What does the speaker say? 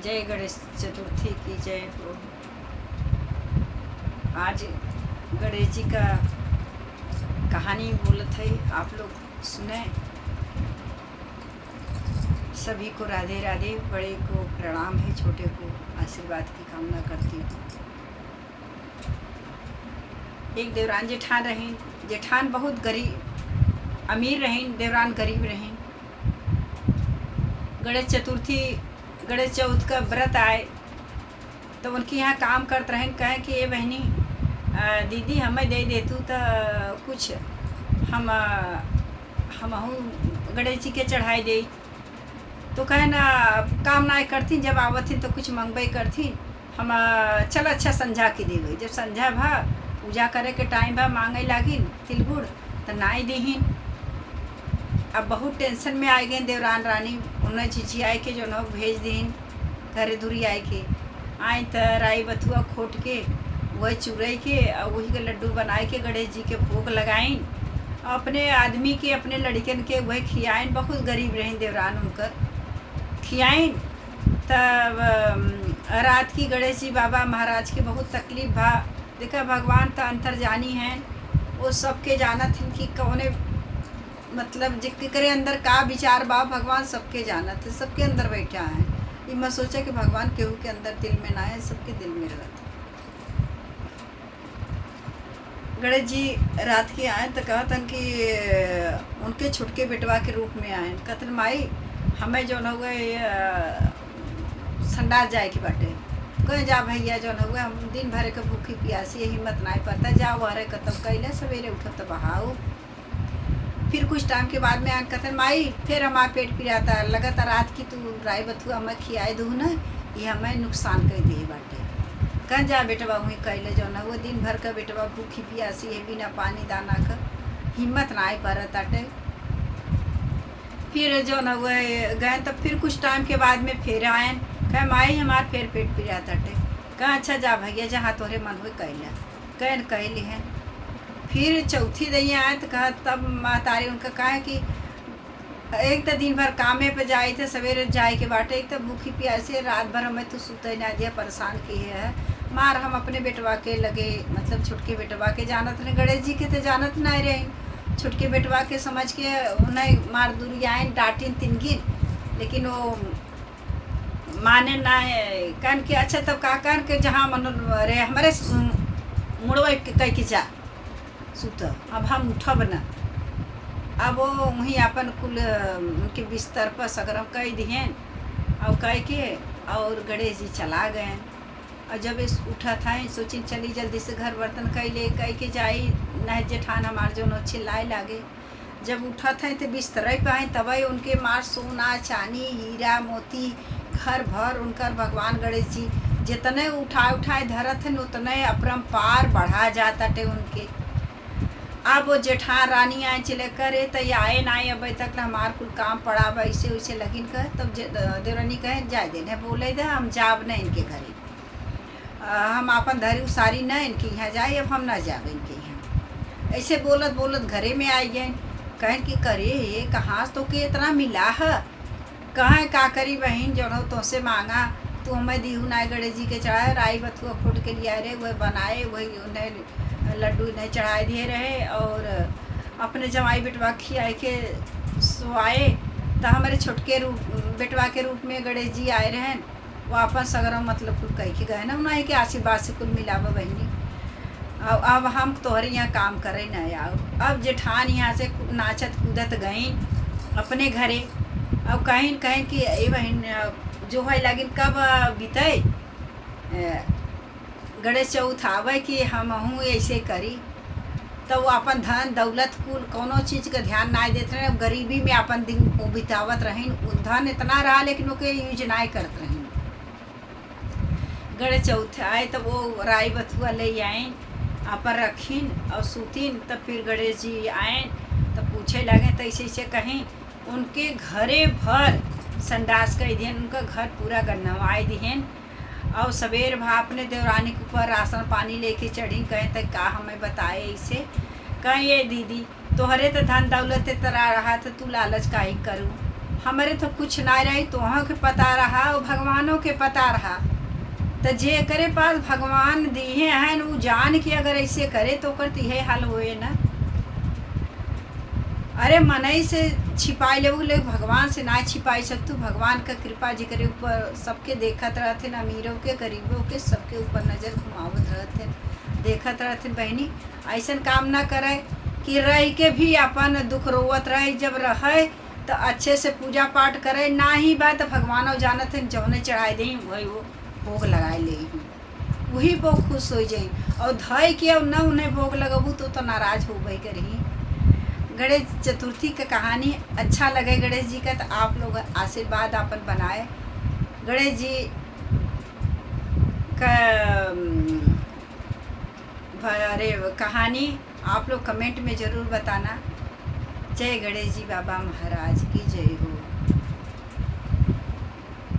जय गणेश चतुर्थी की जय हो। आज गणेश जी का कहानी बोलत है, आप लोग सुने। सभी को राधे राधे। बड़े को प्रणाम है, छोटे को आशीर्वाद की कामना करती हूँ। एक देवरान जेठान रहीं। जेठान बहुत गरीब अमीर रहीं, देवरान गरीब रहीं। गणेश चौथ का व्रत आए तो उनके यहाँ काम करते रहें। कहें कि ये बहनी दीदी हमें दे दे तू तो कुछ हम गणेश जी के चढ़ाई दे। तो कहे ना काम ना करती, जब आवत थी तो कुछ मंगबे करती। हम चल अच्छा संझा के देवे। जब संझा भा पूजा करे के टाइम भा मांगे लागी तिल गुड़ तो नाई दीहीन। अब बहुत टेंशन में आ गए देवरान रानी। उन्हें चिची आए के जो न भेज दीन घरे दूरी आए के आए तो राई बथुआ खोट के वही चुरई के और वही के लड्डू बनाए के गणेश जी के भोग लगाइन। अपने आदमी के अपने लड़कन के वही खियाइन। बहुत गरीब रहें देवरान उनकर खियाइन। तब रात की गणेश जी बाबा महाराज के बहुत तकलीफ भा। देखा भगवान तो अंतर्जानी हैं, वो सबके जानत हैं कि कौने मतलब जिक्रे अंदर का विचार बा। भगवान सबके जानत है, सबके अंदर बैठा है। ये मैं सोचा कि भगवान केहू के अंदर दिल में ना है, सबके दिल में रहता। गणेश जी रात के आए तो कहतन कि उनके छुटके बेटवा के रूप में आए। कहतन माई हमें जो न हुए संडास जाए के बाटे। कहे जा भैया जो न हुए हम दिन भर के भूखी प्यासी हिम्मत नहीं पता। जाओ हरे कतब कैले सवेरे उठो तो बहाओ। फिर कुछ टाइम के बाद में आन कहते माई फिर हमारा पेट पिराता लगता रात की तू राय बथुआ हमें खियाए दू न, ये हमें नुकसान कर दे बाटे। कह जा बेटवा वहीं कैले जो न वो दिन भर का बेटवा भूखी प्यासी है, बिना पानी दाना का हिम्मत ना आई पर ताटे। फिर जो न वो गए तो फिर कुछ टाइम के बाद में फिर आए। कह माई हमार फिर पेट पिरा ताटे। कह अच्छा जा भैया जहाँ तोहरे मन हुए कैला। कह कहली हैं। फिर चौथी दैया आए तो कहा तब महतारी उनका कहा कि एक तो दिन भर कामे पे जाए थे, सवेरे जाए के बाटे। एक तो भूखी प्यासे रात भर हमें तो सुते ना दिया, परेशान किए है। मार हम अपने बेटवा के लगे मतलब छुटके बेटवा के जानत नहीं, गणेश जी के तो जानत नहीं रहे। छुटके बेटवा के समझ के उन्हें मार दूरी आए डांटिन तिनगिन, लेकिन वो माने ना। कहन कि अच्छा तब का कहन के जहाँ मन रे हमारे मुड़वा कह के जा सुत। अब हम उठब न। अब वो वहीं अपन कुल उनके बिस्तर पर सगरम कह दिहन और कह के और गणेश जी चला गए। और जब इस उठा था सोची चली जल्दी से घर बर्तन कैले कह के जाई नह जेठान हमार जो नो चिल्लाए लागे। जब उठा था तो बिस्तर पे आए तब उनके मार सोना चांदी हीरा मोती घर भर उनकर भगवान गणेश जी जितने उठाए धरत हैं उतने अपरम्पार बढ़ा जाता टे उनके। अब वो जेठान रानी आए चले करे तो ये आए ना आए अब तक हमार कुल काम पड़ा वैसे वैसे लगिन कर। तब देवरानी कहे जाए देने बोले दे हम जाब न इनके घरे। हम अपन धरी उसारी न इनके यहाँ जाए, अब हम ना जाब इनके यहाँ। ऐसे बोलत बोलत घरे में आई गए। कहें कि करे ये कहाँ तो के इतना मिला है। कहें का करी बहन जो हो तो से मांगा तू हमें दीहू नाय गणेश जी के चढ़ाए। राई बथुआ खोट के लिए आए रहे वह बनाए, वही उन्हें लड्डू नहीं चढ़ाए दिए रहे और अपने जमाई बेटवा खियाए के सोआए। तो हमारे छोटके बेटवा के रूप में गणेश जी आए रहे। वापस अगर मतलब कुल कह के गए ना उन्हें के आशीर्वाद से कुल मिलावा बहनी। अब हम तोहरे यहाँ काम करे न आओ। अब जेठान यहाँ से नाचत कूदत गई अपने घरे। अब कहीं कहीं कि ये बहन जो है लेकिन कब बीते गणेश चौथ आवे कि हम हूँ ऐसे करी। तो वो अपन धन दौलत कुल कोनो चीज़ का ध्यान ना देते रहे। गरीबी में अपन दिन बितावत रहें। धन इतना रहा लेकिन ओके यूज ना करते रहें। गणेश चौथ आए तो वो राई बथुआ ले आए अपन रखीन और सूतीन। तब फिर गणेश जी आए तो पूछे लगे तो ऐसे ऐसे कहें उनके घरे भर संडास कर दिहन। उनका घर पूरा गन्नवाए दिहन और सवेर भा अपने देवरानी के ऊपर राशन पानी लेके चढ़ी। कहें तो का हमें बताए ऐसे। कहें ये दीदी तोहरे तो धन दौलत तरह रहा तो तू लालच का ही करूँ। हमारे तो कुछ ना रही, तोहों के पता रहा और भगवानों के पता रहा। तो जे करे पास भगवान दिए हैं वो जान के अगर ऐसे करे तो ओकर तिहे हाल होए ना। अरे मनई से छिपाई ले भगवान से ना छिपाई सकतू। भगवान का कृपा जेकरे ऊपर सबके देखत रहते, अमीरों के गरीबों के सबके ऊपर नज़र घुमावत रहते, देखत रहते। बहनी ऐसन काम ना करे कि रह के भी अपन दुख रोवत रहे। जब रहे तो अच्छे से पूजा पाठ करे, ना ही बात भगवान जानत है जौने चढ़ाई दी वही वो भोग लगाए ले, वही भोग खुश हो जाई। और धय के न उन्हें भोग लगबू तो नाराज हो गई करी। गणेश चतुर्थी का कहानी अच्छा लगे गणेश जी का तो आप लोग आशीर्वाद अपन बनाए। गणेश जी का अरे कहानी आप लोग कमेंट में ज़रूर बताना। जय गणेश जी बाबा महाराज की जय हो।